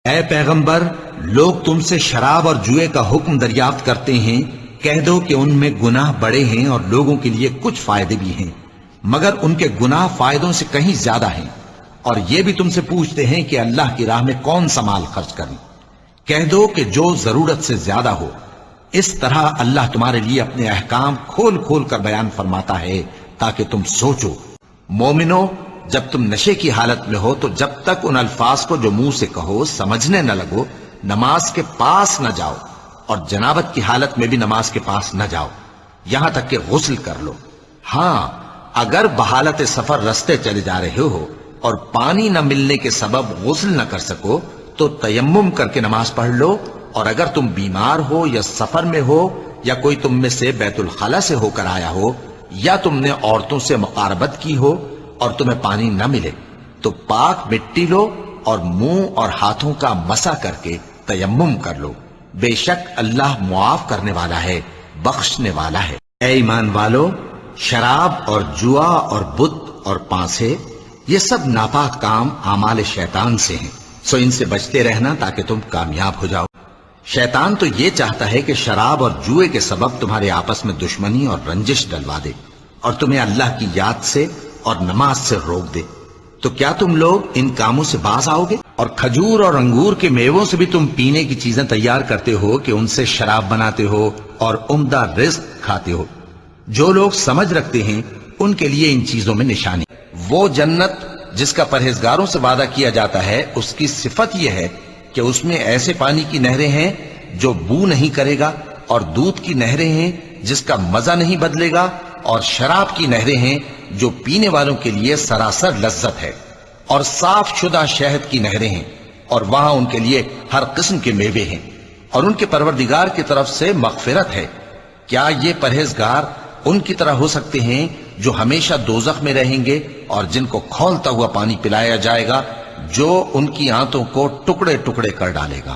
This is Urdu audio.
اے پیغمبر، لوگ تم سے شراب اور جوئے کا حکم دریافت کرتے ہیں، کہہ دو کہ ان میں گناہ بڑے ہیں اور لوگوں کے لیے کچھ فائدے بھی ہیں، مگر ان کے گناہ فائدوں سے کہیں زیادہ ہیں، اور یہ بھی تم سے پوچھتے ہیں کہ اللہ کی راہ میں کون سا مال خرچ کریں۔ کہہ دو کہ جو ضرورت سے زیادہ ہو۔ اس طرح اللہ تمہارے لیے اپنے احکام کھول کھول کر بیان فرماتا ہے تاکہ تم سوچو۔ مومنو، جب تم نشے کی حالت میں ہو تو جب تک ان الفاظ کو جو منہ سے کہو سمجھنے نہ لگو، نماز کے پاس نہ جاؤ، اور جنابت کی حالت میں بھی نماز کے پاس نہ جاؤ یہاں تک کہ غسل کر لو۔ ہاں، اگر بحالت سفر رستے چلے جا رہے ہو اور پانی نہ ملنے کے سبب غسل نہ کر سکو تو تیمم کر کے نماز پڑھ لو، اور اگر تم بیمار ہو یا سفر میں ہو یا کوئی تم میں سے بیت الخلا سے ہو کر آیا ہو یا تم نے عورتوں سے مقاربت کی ہو اور تمہیں پانی نہ ملے تو پاک مٹی لو اور منہ اور ہاتھوں کا مسح کر کے تیمم کر لو، بے شک اللہ معاف کرنے والا ہے، بخشنے والا ہے۔ اے ایمان والو، شراب اور جوا اور بت اور پانسے یہ سب ناپاک کام اعمال شیطان سے ہیں، سو ان سے بچتے رہنا تاکہ تم کامیاب ہو جاؤ۔ شیطان تو یہ چاہتا ہے کہ شراب اور جوئے کے سبب تمہارے آپس میں دشمنی اور رنجش ڈلوا دے اور تمہیں اللہ کی یاد سے اور نماز سے روک دے، تو کیا تم لوگ ان کاموں سے باز آؤ گے؟ اور کھجور اور انگور کے میووں سے بھی تم پینے کی چیزیں تیار کرتے ہو کہ ان سے شراب بناتے ہو اور عمدہ رزق کھاتے ہو۔ جو لوگ سمجھ رکھتے ہیں ان کے لیے ان چیزوں میں نشانی۔ وہ جنت جس کا پرہیزگاروں سے وعدہ کیا جاتا ہے، اس کی صفت یہ ہے کہ اس میں ایسے پانی کی نہریں ہیں جو بو نہیں کرے گا، اور دودھ کی نہریں ہیں جس کا مزہ نہیں بدلے گا، اور شراب کی نہریں ہیں جو پینے والوں کے لیے سراسر لذت ہے، اور صاف شدہ شہد کی نہریں ہیں، اور وہاں ان کے لیے ہر قسم کے میوے ہیں، اور ان کے پروردگار کی طرف سے مغفرت ہے۔ کیا یہ پرہیزگار ان کی طرح ہو سکتے ہیں جو ہمیشہ دوزخ میں رہیں گے اور جن کو کھولتا ہوا پانی پلایا جائے گا جو ان کی آنتوں کو ٹکڑے ٹکڑے کر ڈالے گا؟